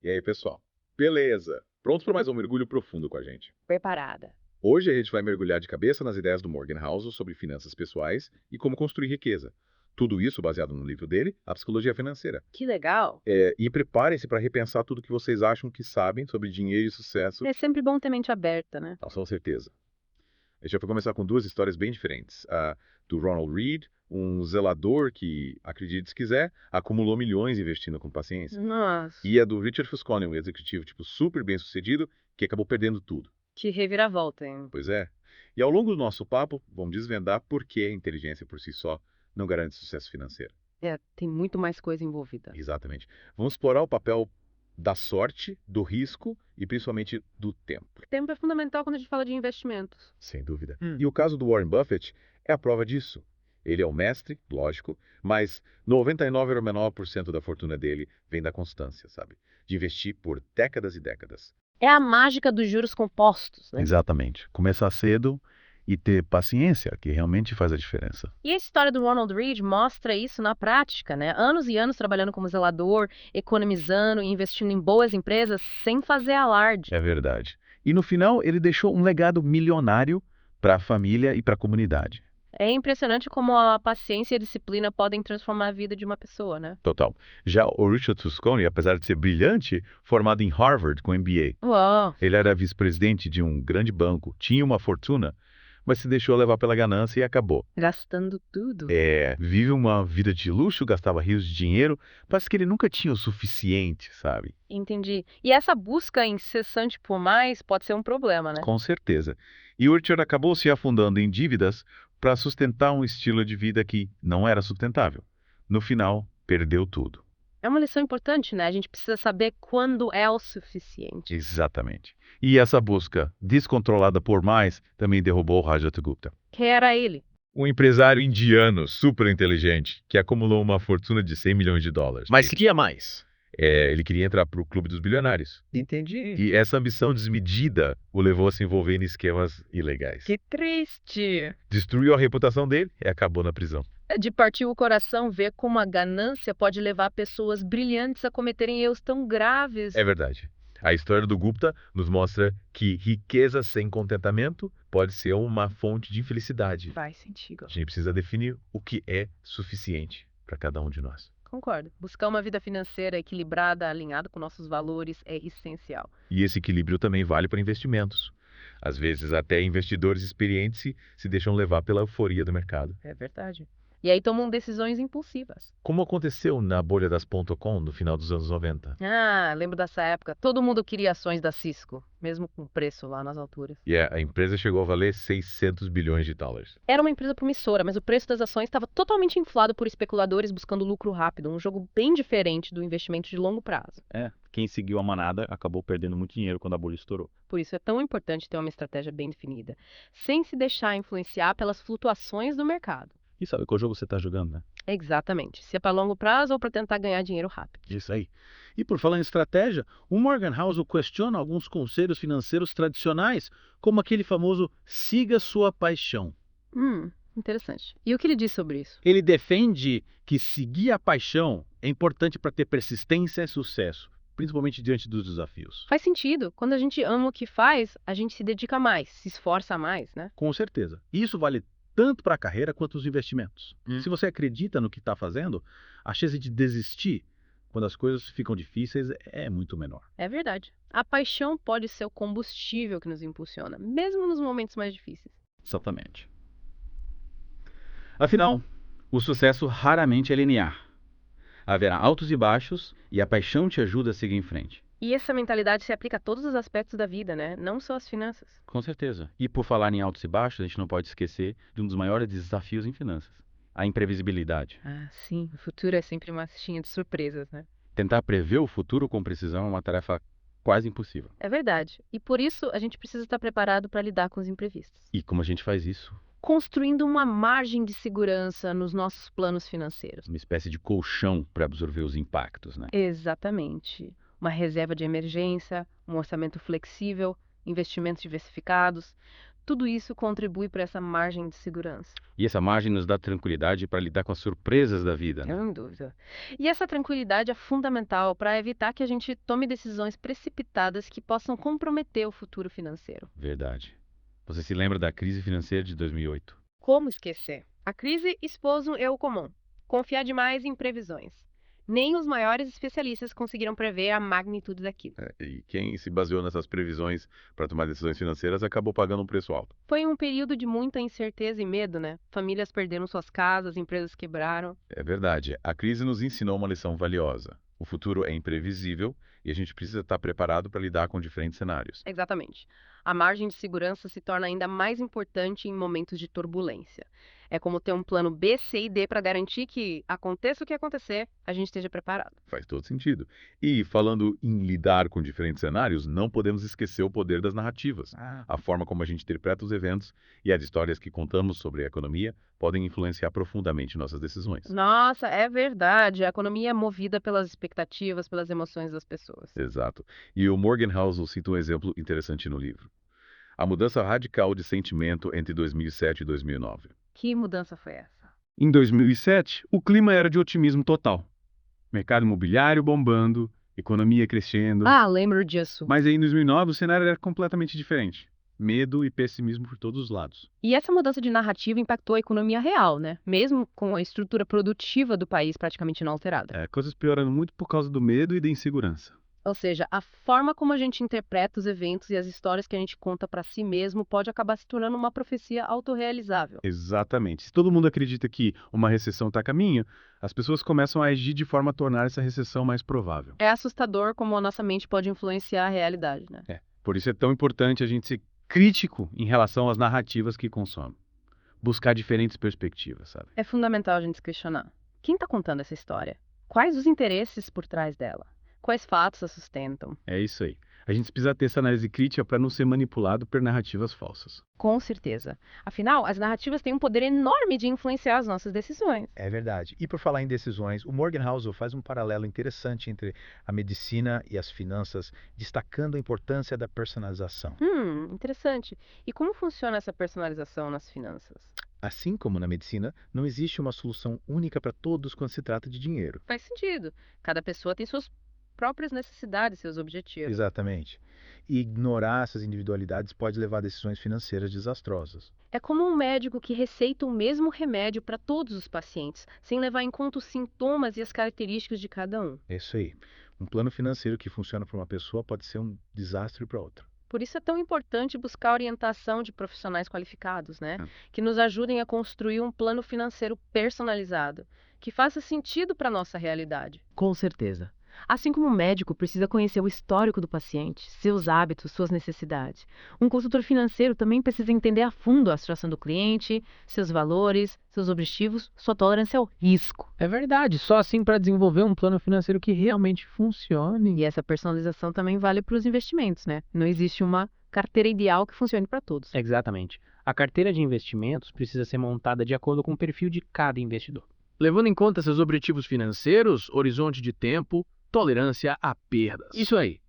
E aí, pessoal? Beleza! Prontos para mais um mergulho profundo com a gente. Preparada. Hoje a gente vai mergulhar de cabeça nas ideias do Morgan Housel sobre finanças pessoais e como construir riqueza. Tudo isso baseado no livro dele, A Psicologia Financeira. Que legal. E preparem-se para repensar tudo que vocês acham que sabem sobre dinheiro e sucesso, É sempre bom ter mente aberta, né? com certeza. A gente vai começar com duas histórias bem diferentes. A do Ronald Reed, um zelador que, acredite se quiser, acumulou milhões investindo com paciência. Nossa, E a do Richard Fusconi, um executivo tipo super bem sucedido, que acabou perdendo tudo. que reviravolta, hein? Pois é. E ao longo do nosso papo, vamos desvendar por que a inteligência por si só não garante sucesso financeiro. É, tem muito mais coisa envolvida. Exatamente. Vamos explorar o papel da sorte, do risco e principalmente do tempo. O tempo é fundamental quando a gente fala de investimentos. Sem dúvida. E o caso do Warren Buffett é a prova disso. Ele é o mestre, lógico, mas 99,9% da fortuna dele vem da constância, sabe? De investir por décadas e décadas. É a mágica dos juros compostos, né? Exatamente. Começar cedo e ter paciência, que realmente faz a diferença. E a história do Ronald Reed mostra isso na prática, né? Anos e anos trabalhando como zelador, economizando e investindo em boas empresas sem fazer alarde. É verdade. E no final, ele deixou um legado milionário para a família e para a comunidade. É impressionante como a paciência e a disciplina podem transformar a vida de uma pessoa, né? Total. Já o Richard Fusconi, apesar de ser brilhante, formado em Harvard com MBA. Uau! Ele era vice-presidente de um grande banco, tinha uma fortuna, mas se deixou levar pela ganância e acabou. Gastando tudo. Vive uma vida de luxo, gastava rios de dinheiro, parece que ele nunca tinha o suficiente, sabe? Entendi. E essa busca incessante por mais pode ser um problema, né? Com certeza. E o Richard acabou se afundando em dívidas para sustentar um estilo de vida que não era sustentável. No final, perdeu tudo. É uma lição importante, né? A gente precisa saber quando é o suficiente. Exatamente. E essa busca descontrolada por mais também derrubou o Rajat Gupta. Que era ele. Um empresário indiano super inteligente que acumulou uma fortuna de 100 milhões de dólares. Mas queria mais. Ele queria entrar para o clube dos bilionários. Entendi. E essa ambição desmedida o levou a se envolver em esquemas ilegais. Que triste. Destruiu a reputação dele e acabou na prisão. É de partir o coração ver como a ganância pode levar pessoas brilhantes a cometerem erros tão graves. É verdade. A história do Gupta nos mostra que riqueza sem contentamento pode ser uma fonte de infelicidade. Faz sentido. A gente precisa definir o que é suficiente para cada um de nós. Concordo. Buscar uma vida financeira equilibrada, alinhada com nossos valores é essencial. E esse equilíbrio também vale para investimentos. Às vezes, até investidores experientes se deixam levar pela euforia do mercado. É verdade. E aí tomam decisões impulsivas. Como aconteceu na bolha das .com no final dos anos 90. Ah, lembro dessa época. Todo mundo queria ações da Cisco, mesmo com preço lá nas alturas. E a empresa chegou a valer 600 bilhões de dólares. Era uma empresa promissora, mas o preço das ações estava totalmente inflado por especuladores buscando lucro rápido, um jogo bem diferente do investimento de longo prazo. Quem seguiu a manada acabou perdendo muito dinheiro quando a bolha estourou. Por isso é tão importante ter uma estratégia bem definida, sem se deixar influenciar pelas flutuações do mercado. E sabe qual jogo você está jogando, né? Exatamente. Se é para longo prazo ou para tentar ganhar dinheiro rápido. Isso aí. E por falar em estratégia, o Morgan Housel questiona alguns conselhos financeiros tradicionais, como aquele famoso siga sua paixão. Interessante. E o que ele diz sobre isso? Ele defende que seguir a paixão é importante para ter persistência e sucesso, principalmente diante dos desafios. Faz sentido. Quando a gente ama o que faz, a gente se dedica mais, se esforça mais, né? Com certeza. E isso vale tanto para a carreira quanto os investimentos. Se você acredita no que está fazendo, a chance de desistir quando as coisas ficam difíceis é muito menor. É verdade. A paixão pode ser o combustível que nos impulsiona, mesmo nos momentos mais difíceis. Exatamente. Afinal, o sucesso raramente é linear. Haverá altos e baixos e a paixão te ajuda a seguir em frente. E essa mentalidade se aplica a todos os aspectos da vida, né? Não só as finanças. Com certeza. E por falar em altos e baixos, a gente não pode esquecer de um dos maiores desafios em finanças: a imprevisibilidade. Ah, sim. O futuro é sempre uma caixinha de surpresas, né? Tentar prever o futuro com precisão é uma tarefa quase impossível. É verdade. E por isso a gente precisa estar preparado para lidar com os imprevistos. E como a gente faz isso? Construindo uma margem de segurança nos nossos planos financeiros. Uma espécie de colchão para absorver os impactos, né? Exatamente. Uma reserva de emergência, um orçamento flexível, investimentos diversificados. tudo isso contribui para essa margem de segurança. E essa margem nos dá tranquilidade para lidar com as surpresas da vida, né? Sem dúvida. E essa tranquilidade é fundamental para evitar que a gente tome decisões precipitadas que possam comprometer o futuro financeiro. Verdade. Você se lembra da crise financeira de 2008? Como esquecer? A crise expôs um erro comum: confiar demais em previsões. Nem os maiores especialistas conseguiram prever a magnitude daquilo. E quem se baseou nessas previsões para tomar decisões financeiras acabou pagando um preço alto. Foi um período de muita incerteza e medo, né? Famílias perderam suas casas, empresas quebraram. É verdade, a crise nos ensinou uma lição valiosa. O futuro é imprevisível e a gente precisa estar preparado para lidar com diferentes cenários. Exatamente. A margem de segurança se torna ainda mais importante em momentos de turbulência. É como ter um plano B, C e D para garantir que, aconteça o que acontecer, a gente esteja preparado. Faz todo sentido. E falando em lidar com diferentes cenários, não podemos esquecer o poder das narrativas. A forma como a gente interpreta os eventos e as histórias que contamos sobre a economia podem influenciar profundamente nossas decisões. Nossa, é verdade. A economia é movida pelas expectativas, pelas emoções das pessoas. Exato. E o Morgan Housel cita um exemplo interessante no livro. A mudança radical de sentimento entre 2007 e 2009. Que mudança foi essa? Em 2007, o clima era de otimismo total. Mercado imobiliário bombando, economia crescendo. Ah, lembro disso. Mas aí em 2009 o cenário era completamente diferente. Medo e pessimismo por todos os lados. E essa mudança de narrativa impactou a economia real, né? Mesmo com a estrutura produtiva do país praticamente inalterada. Coisas piorando muito por causa do medo e da insegurança. Ou seja, a forma como a gente interpreta os eventos e as histórias que a gente conta para si mesmo pode acabar se tornando uma profecia autorrealizável. Exatamente. Se todo mundo acredita que uma recessão está a caminho, as pessoas começam a agir de forma a tornar essa recessão mais provável. É assustador como a nossa mente pode influenciar a realidade, né? Por isso é tão importante a gente ser crítico em relação às narrativas que consome. Buscar diferentes perspectivas, sabe? É fundamental a gente se questionar. Quem está contando essa história? Quais os interesses por trás dela? Quais fatos a sustentam? É isso aí. A gente precisa ter essa análise crítica para não ser manipulado por narrativas falsas. Com certeza. Afinal, as narrativas têm um poder enorme de influenciar as nossas decisões. É verdade. E por falar em decisões, o Morgan Housel faz um paralelo interessante entre a medicina e as finanças, destacando a importância da personalização. Interessante. E como funciona essa personalização nas finanças? Assim como na medicina, não existe uma solução única para todos quando se trata de dinheiro. Faz sentido. Cada pessoa tem suas próprias necessidades, seus objetivos. Exatamente. E ignorar essas individualidades pode levar a decisões financeiras desastrosas. É como um médico que receita o mesmo remédio para todos os pacientes, sem levar em conta os sintomas e as características de cada um. É isso aí. Um plano financeiro que funciona para uma pessoa pode ser um desastre para outra. Por isso é tão importante buscar a orientação de profissionais qualificados, né? Que nos ajudem a construir um plano financeiro personalizado, que faça sentido para a nossa realidade. Com certeza. Assim como o médico precisa conhecer o histórico do paciente, seus hábitos, suas necessidades, um consultor financeiro também precisa entender a fundo a situação do cliente, seus valores, seus objetivos, sua tolerância ao risco. É verdade, só assim para desenvolver um plano financeiro que realmente funcione. E essa personalização também vale para os investimentos, né? Não existe uma carteira ideal que funcione para todos. Exatamente. A carteira de investimentos precisa ser montada de acordo com o perfil de cada investidor, levando em conta seus objetivos financeiros, horizonte de tempo, tolerância a perdas. Isso aí.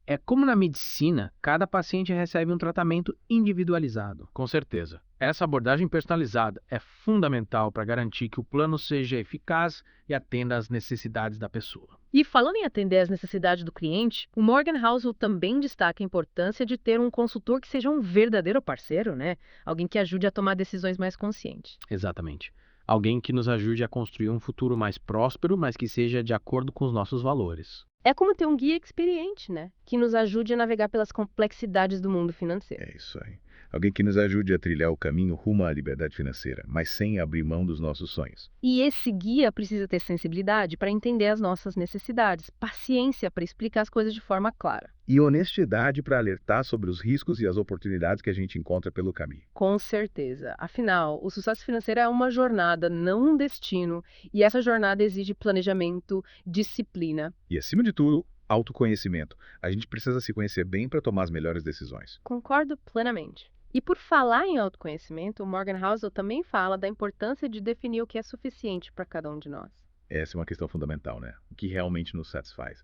É como na medicina, cada paciente recebe um tratamento individualizado. Com certeza. Essa abordagem personalizada é fundamental para garantir que o plano seja eficaz e atenda às necessidades da pessoa. E falando em atender às necessidades do cliente, o Morgan Housel também destaca a importância de ter um consultor que seja um verdadeiro parceiro, né? Alguém que ajude a tomar decisões mais conscientes. Exatamente. Alguém que nos ajude a construir um futuro mais próspero, mas que seja de acordo com os nossos valores. É como ter um guia experiente, né? Que nos ajude a navegar pelas complexidades do mundo financeiro. É isso aí. Alguém que nos ajude a trilhar o caminho rumo à liberdade financeira, mas sem abrir mão dos nossos sonhos. E esse guia precisa ter sensibilidade para entender as nossas necessidades, paciência para explicar as coisas de forma clara. E honestidade para alertar sobre os riscos e as oportunidades que a gente encontra pelo caminho. Com certeza. Afinal, o sucesso financeiro é uma jornada, não um destino. E essa jornada exige planejamento, disciplina. E, acima de tudo, autoconhecimento. A gente precisa se conhecer bem para tomar as melhores decisões. Concordo plenamente. E por falar em autoconhecimento, o Morgan Housel também fala da importância de definir o que é suficiente para cada um de nós. Essa é uma questão fundamental, né? O que realmente nos satisfaz,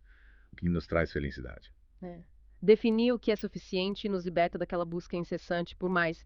o que nos traz felicidade. Definir o que é suficiente nos liberta daquela busca incessante por mais,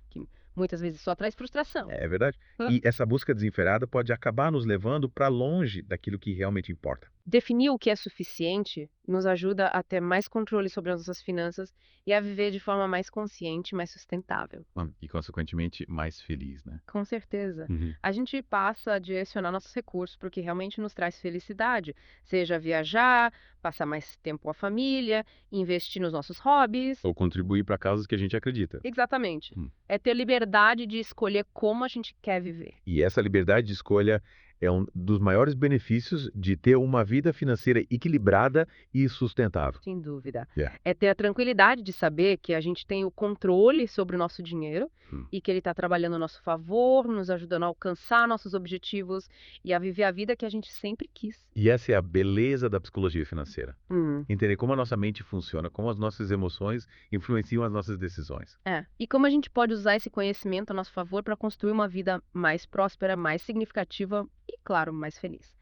que muitas vezes só traz frustração. É verdade. Hã? E essa busca desenfreada pode acabar nos levando para longe daquilo que realmente importa. Definir o que é suficiente nos ajuda a ter mais controle sobre as nossas finanças e a viver de forma mais consciente e mais sustentável. E, consequentemente, mais feliz, né? Com certeza. Uhum. A gente passa a direcionar nossos recursos para o que realmente nos traz felicidade, seja viajar, passar mais tempo com a família, investir nos nossos hobbies. Ou contribuir para causas que a gente acredita. Exatamente. Hum. É ter liberdade de escolher como a gente quer viver. E essa liberdade de escolha é um dos maiores benefícios de ter uma vida financeira equilibrada e sustentável. Sem dúvida. Yeah. É ter a tranquilidade de saber que a gente tem o controle sobre o nosso dinheiro e que ele está trabalhando a nosso favor, nos ajudando a alcançar nossos objetivos e a viver a vida que a gente sempre quis. E essa é a beleza da psicologia financeira. Hum. Entender como a nossa mente funciona, como as nossas emoções influenciam as nossas decisões. É. E como a gente pode usar esse conhecimento a nosso favor para construir uma vida mais próspera, mais significativa e, claro, mais feliz.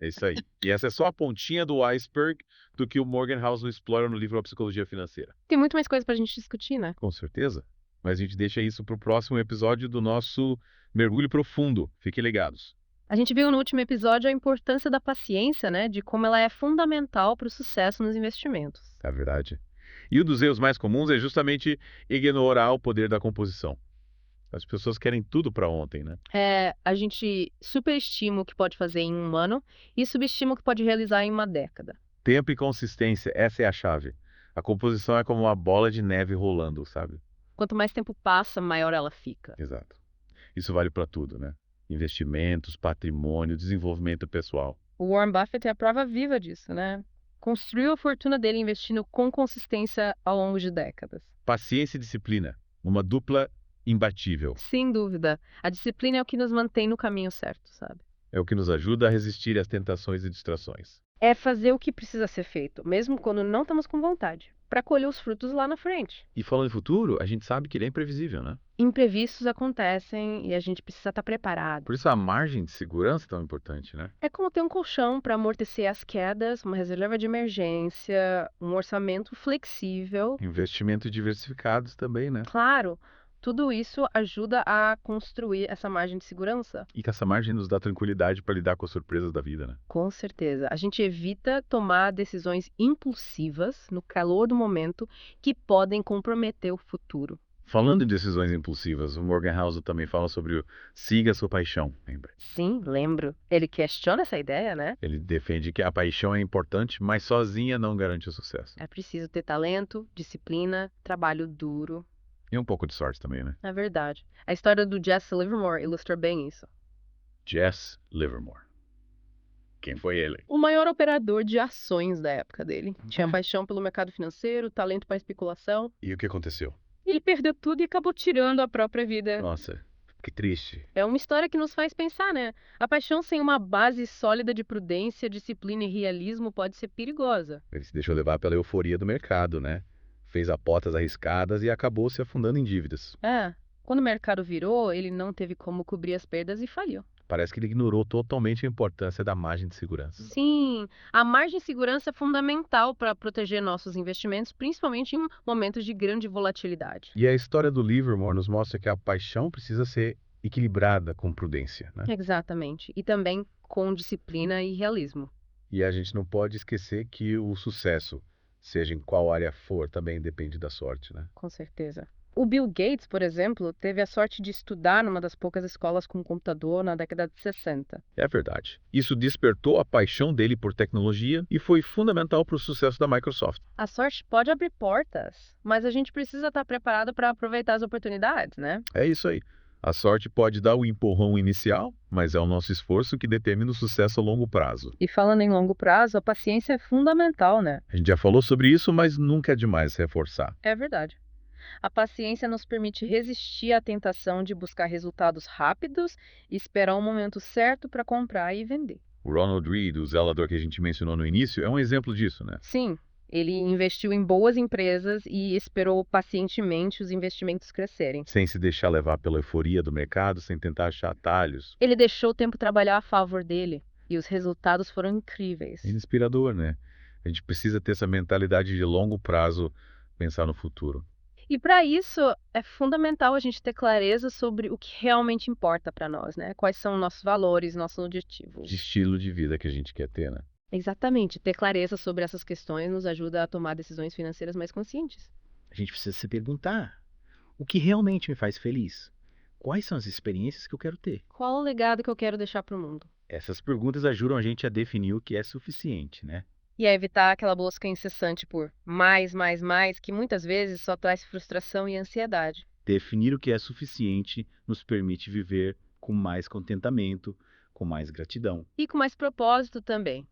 É isso aí. E essa é só a pontinha do iceberg do que o Morgan Housel explora no livro A Psicologia Financeira. Tem muito mais coisa para a gente discutir, né? Com certeza. Mas a gente deixa isso para o próximo episódio do nosso Mergulho Profundo. Fiquem ligados. A gente viu no último episódio a importância da paciência, né? De como ela é fundamental para o sucesso nos investimentos. É verdade. E um dos erros mais comuns é justamente ignorar o poder da composição. As pessoas querem tudo para ontem, né? A gente superestima o que pode fazer em um ano e subestima o que pode realizar em uma década. Tempo e consistência, essa é a chave. A composição é como uma bola de neve rolando, sabe? Quanto mais tempo passa, maior ela fica. Exato. Isso vale para tudo, né? Investimentos, patrimônio, desenvolvimento pessoal. O Warren Buffett é a prova viva disso, né? Construiu a fortuna dele investindo com consistência ao longo de décadas. Paciência e disciplina, uma dupla imbatível. Sem dúvida. A disciplina é o que nos mantém no caminho certo, sabe? É o que nos ajuda a resistir às tentações e distrações. É fazer o que precisa ser feito, mesmo quando não estamos com vontade, para colher os frutos lá na frente. E falando em futuro, a gente sabe que ele é imprevisível, né? Imprevistos acontecem e a gente precisa estar preparado. Por isso a margem de segurança é tão importante, né? É como ter um colchão para amortecer as quedas, uma reserva de emergência, um orçamento flexível. Investimentos diversificados também, né? Claro, tudo isso ajuda a construir essa margem de segurança. E que essa margem nos dá tranquilidade para lidar com as surpresas da vida, né? Com certeza. A gente evita tomar decisões impulsivas no calor do momento que podem comprometer o futuro. Falando em decisões impulsivas, o Morgan Housel também fala sobre o siga sua paixão, lembra? Sim, lembro. Ele questiona essa ideia, né? Ele defende que a paixão é importante, mas sozinha não garante o sucesso. É preciso ter talento, disciplina, trabalho duro. E um pouco de sorte também, né? É verdade. A história do Jesse Livermore ilustra bem isso. Jesse Livermore. Quem foi ele? O maior operador de ações da época dele. Tinha paixão pelo mercado financeiro, talento para especulação. E o que aconteceu? Ele perdeu tudo e acabou tirando a própria vida. Nossa, que triste. É uma história que nos faz pensar, né? A paixão sem uma base sólida de prudência, disciplina e realismo pode ser perigosa. Ele se deixou levar pela euforia do mercado, né? Fez apostas arriscadas e acabou se afundando em dívidas. Quando o mercado virou, ele não teve como cobrir as perdas e faliu. Parece que ele ignorou totalmente a importância da margem de segurança. Sim, a margem de segurança é fundamental para proteger nossos investimentos, principalmente em momentos de grande volatilidade. E a história do Livermore nos mostra que a paixão precisa ser equilibrada com prudência, né? Exatamente. E também com disciplina e realismo. E a gente não pode esquecer que o sucesso, seja em qual área for, também depende da sorte, né? Com certeza. O Bill Gates, por exemplo, teve a sorte de estudar numa das poucas escolas com computador na década de 60. É verdade. Isso despertou a paixão dele por tecnologia e foi fundamental para o sucesso da Microsoft. A sorte pode abrir portas, mas a gente precisa estar preparado para aproveitar as oportunidades, né? É isso aí. A sorte pode dar o empurrão inicial, mas é o nosso esforço que determina o sucesso a longo prazo. E falando em longo prazo, a paciência é fundamental, né? A gente já falou sobre isso, mas nunca é demais reforçar. É verdade. A paciência nos permite resistir à tentação de buscar resultados rápidos e esperar o momento certo para comprar e vender. O Ronald Reed, o zelador que a gente mencionou no início, é um exemplo disso, né? Sim, ele investiu em boas empresas e esperou pacientemente os investimentos crescerem. Sem se deixar levar pela euforia do mercado, sem tentar achar atalhos. Ele deixou o tempo trabalhar a favor dele e os resultados foram incríveis. É inspirador, né? A gente precisa ter essa mentalidade de longo prazo, pensar no futuro. E para isso é fundamental a gente ter clareza sobre o que realmente importa para nós, né? Quais são nossos valores, nossos De objetivos. estilo de vida que a gente quer ter, né? Exatamente, ter clareza sobre essas questões nos ajuda a tomar decisões financeiras mais conscientes. A gente precisa se perguntar: o que realmente me faz feliz? Quais são as experiências que eu quero ter? Qual o legado que eu quero deixar para o mundo? Essas perguntas ajudam a gente a definir o que é suficiente, né? E a evitar aquela busca incessante por mais, que muitas vezes só traz frustração e ansiedade. Definir o que é suficiente nos permite viver com mais contentamento, com mais gratidão. E com mais propósito também.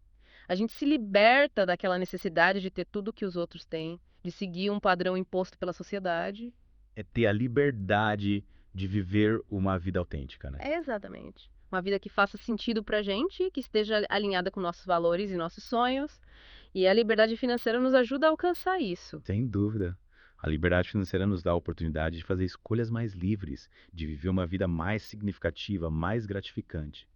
A gente se liberta daquela necessidade de ter tudo que os outros têm, de seguir um padrão imposto pela sociedade. É ter a liberdade de viver uma vida autêntica, né? Exatamente. Uma vida que faça sentido pra gente, que esteja alinhada com nossos valores e nossos sonhos. E a liberdade financeira nos ajuda a alcançar isso. Sem dúvida. A liberdade financeira nos dá a oportunidade de fazer escolhas mais livres, de viver uma vida mais significativa, mais gratificante.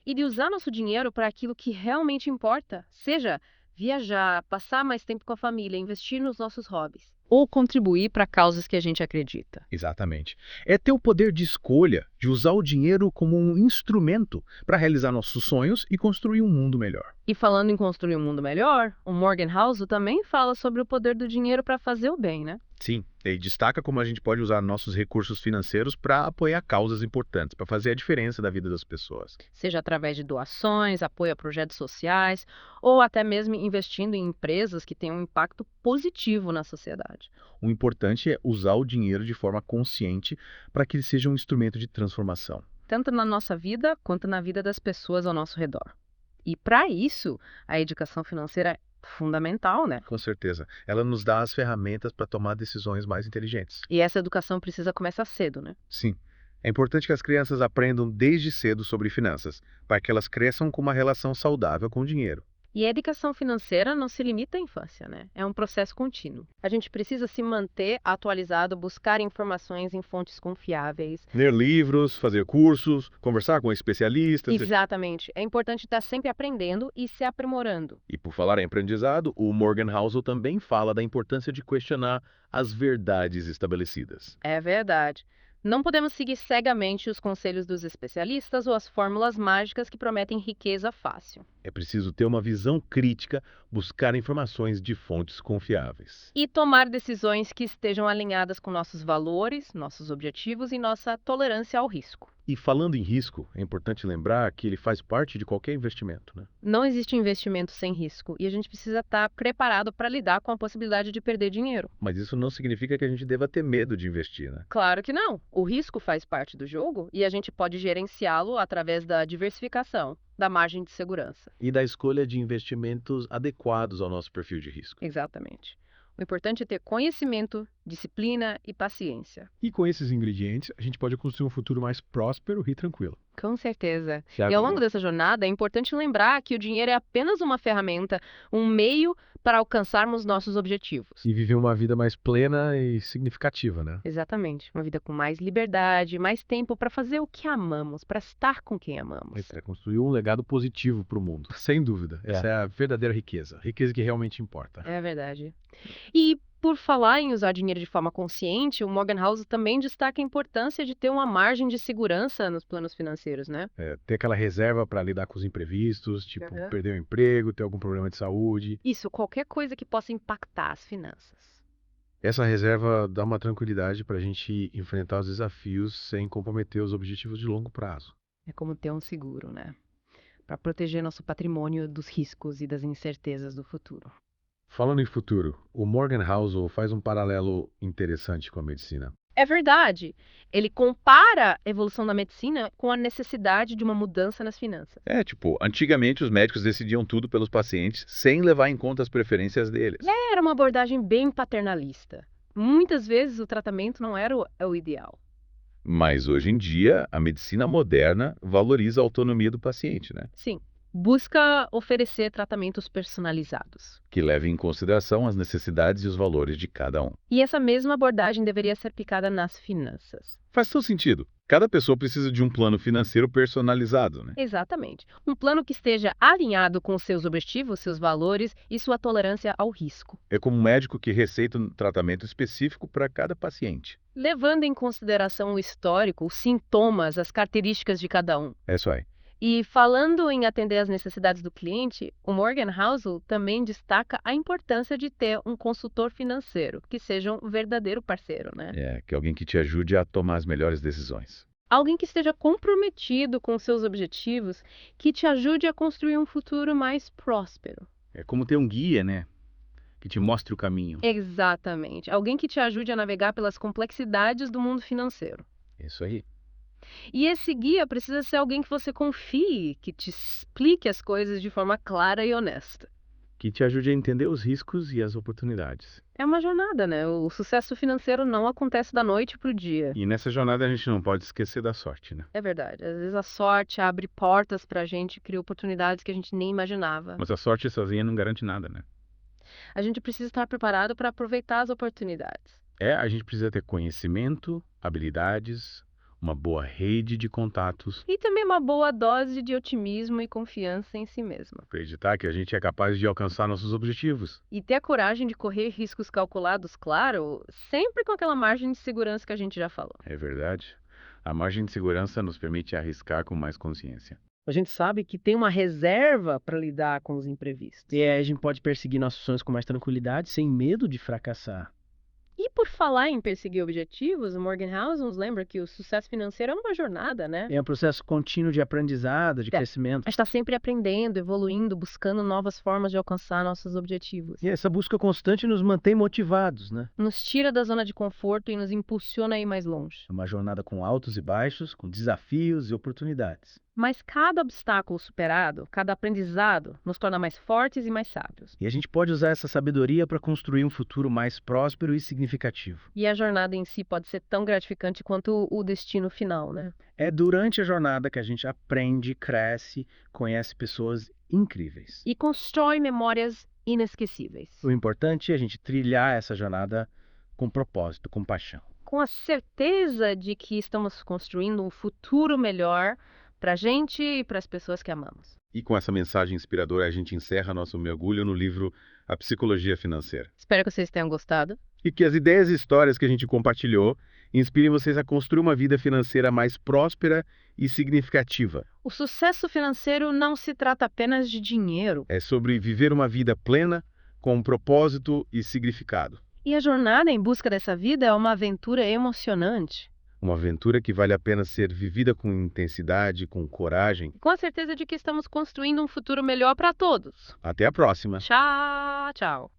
E de usar nosso dinheiro para aquilo que realmente importa, seja viajar, passar mais tempo com a família, investir nos nossos hobbies, ou contribuir para causas que a gente acredita. Exatamente. É ter o poder de escolha, de usar o dinheiro como um instrumento para realizar nossos sonhos e construir um mundo melhor. E falando em construir um mundo melhor, o Morgan Housel também fala sobre o poder do dinheiro para fazer o bem, né? Sim, e destaca como a gente pode usar nossos recursos financeiros para apoiar causas importantes, para fazer a diferença da vida das pessoas. Seja através de doações, apoio a projetos sociais, ou até mesmo investindo em empresas que têm um impacto positivo na sociedade. O importante é usar o dinheiro de forma consciente para que ele seja um instrumento de transformação. Tanto na nossa vida quanto na vida das pessoas ao nosso redor. E para isso, a educação financeira é fundamental, né? Com certeza. Ela nos dá as ferramentas para tomar decisões mais inteligentes. E essa educação precisa começar cedo, né? Sim. É importante que as crianças aprendam desde cedo sobre finanças, para que elas cresçam com uma relação saudável com o dinheiro. E a educação financeira não se limita à infância, né? É um processo contínuo. A gente precisa se manter atualizado, buscar informações em fontes confiáveis. Ler livros, fazer cursos, conversar com especialistas. Exatamente. É importante estar sempre aprendendo e se aprimorando. E por falar em aprendizado, o Morgan Housel também fala da importância de questionar as verdades estabelecidas. É verdade. Não podemos seguir cegamente os conselhos dos especialistas ou as fórmulas mágicas que prometem riqueza fácil. É preciso ter uma visão crítica, buscar informações de fontes confiáveis. E tomar decisões que estejam alinhadas com nossos valores, nossos objetivos e nossa tolerância ao risco. E falando em risco, é importante lembrar que ele faz parte de qualquer investimento, né? Não existe investimento sem risco e a gente precisa estar preparado para lidar com a possibilidade de perder dinheiro. Mas isso não significa que a gente deva ter medo de investir, né? Claro que não. O risco faz parte do jogo e a gente pode gerenciá-lo através da diversificação, da margem de segurança. E da escolha de investimentos adequados ao nosso perfil de risco. Exatamente. O importante é ter conhecimento, disciplina e paciência. E com esses ingredientes, a gente pode construir um futuro mais próspero e tranquilo. Com certeza. Já E ao viu? longo dessa jornada, é importante lembrar que o dinheiro é apenas uma ferramenta, um meio para alcançarmos nossos objetivos. E viver uma vida mais plena e significativa, né? Exatamente. Uma vida com mais liberdade, mais tempo para fazer o que amamos, para estar com quem amamos. É construir um legado positivo para o mundo. Sem dúvida. Essa é a verdadeira riqueza. Riqueza que realmente importa. É verdade. E por falar em usar dinheiro de forma consciente, o Morgan Housel também destaca a importância de ter uma margem de segurança nos planos financeiros, né? Ter aquela reserva para lidar com os imprevistos, tipo Uhum. perder o emprego, ter algum problema de saúde. Isso, qualquer coisa que possa impactar as finanças. Essa reserva dá uma tranquilidade para a gente enfrentar os desafios sem comprometer os objetivos de longo prazo. É como ter um seguro, né? Para proteger nosso patrimônio dos riscos e das incertezas do futuro. Falando em futuro, o Morgan Housel faz um paralelo interessante com a medicina. É verdade. Ele compara a evolução da medicina com a necessidade de uma mudança nas finanças. Antigamente os médicos decidiam tudo pelos pacientes sem levar em conta as preferências deles. Era uma abordagem bem paternalista. Muitas vezes o tratamento não era o ideal. Mas hoje em dia, a medicina moderna valoriza a autonomia do paciente, né? Sim, busca oferecer tratamentos personalizados. Que leve em consideração as necessidades e os valores de cada um. E essa mesma abordagem deveria ser aplicada nas finanças. Faz todo sentido. Cada pessoa precisa de um plano financeiro personalizado, né? Exatamente. Um plano que esteja alinhado com seus objetivos, seus valores e sua tolerância ao risco. É como um médico que receita um tratamento específico para cada paciente. Levando em consideração o histórico, os sintomas, as características de cada um. É isso aí. E falando em atender às necessidades do cliente, o Morgan Housel também destaca a importância de ter um consultor financeiro, que seja um verdadeiro parceiro, né? Que alguém que te ajude a tomar as melhores decisões. Alguém que esteja comprometido com seus objetivos, que te ajude a construir um futuro mais próspero. É como ter um guia, né? Que te mostre o caminho. Exatamente. Alguém que te ajude a navegar pelas complexidades do mundo financeiro. Isso aí. E esse guia precisa ser alguém que você confie, que te explique as coisas de forma clara e honesta. Que te ajude a entender os riscos e as oportunidades. É uma jornada, né? O sucesso financeiro não acontece da noite para o dia. E nessa jornada a gente não pode esquecer da sorte, né? É verdade. Às vezes a sorte abre portas para a gente, cria oportunidades que a gente nem imaginava. Mas a sorte sozinha não garante nada, né? A gente precisa estar preparado para aproveitar as oportunidades. A gente precisa ter conhecimento, habilidades, uma boa rede de contatos. E também uma boa dose de otimismo e confiança em si mesmo. Acreditar que a gente é capaz de alcançar nossos objetivos. E ter a coragem de correr riscos calculados, claro, sempre com aquela margem de segurança que a gente já falou. É verdade. A margem de segurança nos permite arriscar com mais consciência. A gente sabe que tem uma reserva para lidar com os imprevistos. E aí a gente pode perseguir nossos sonhos com mais tranquilidade, sem medo de fracassar. E por falar em perseguir objetivos, o Morgan Housel nos lembra que o sucesso financeiro é uma jornada, né? É um processo contínuo de aprendizado, de crescimento. A gente está sempre aprendendo, evoluindo, buscando novas formas de alcançar nossos objetivos. E essa busca constante nos mantém motivados, né? Nos tira da zona de conforto e nos impulsiona a ir mais longe. É uma jornada com altos e baixos, com desafios e oportunidades. Mas cada obstáculo superado, cada aprendizado, nos torna mais fortes e mais sábios. E a gente pode usar essa sabedoria para construir um futuro mais próspero e significativo. E a jornada em si pode ser tão gratificante quanto o destino final, né? É durante a jornada que a gente aprende, cresce, conhece pessoas incríveis. E constrói memórias inesquecíveis. O importante é a gente trilhar essa jornada com propósito, com paixão. Com a certeza de que estamos construindo um futuro melhor para a gente e para as pessoas que amamos. E com essa mensagem inspiradora, a gente encerra nosso mergulho no livro A Psicologia Financeira. Espero que vocês tenham gostado. E que as ideias e histórias que a gente compartilhou inspirem vocês a construir uma vida financeira mais próspera e significativa. O sucesso financeiro não se trata apenas de dinheiro. É sobre viver uma vida plena, com um propósito e significado. E a jornada em busca dessa vida é uma aventura emocionante. Uma aventura que vale a pena ser vivida com intensidade, com coragem. Com a certeza de que estamos construindo um futuro melhor para todos. Até a próxima! Tchau, tchau.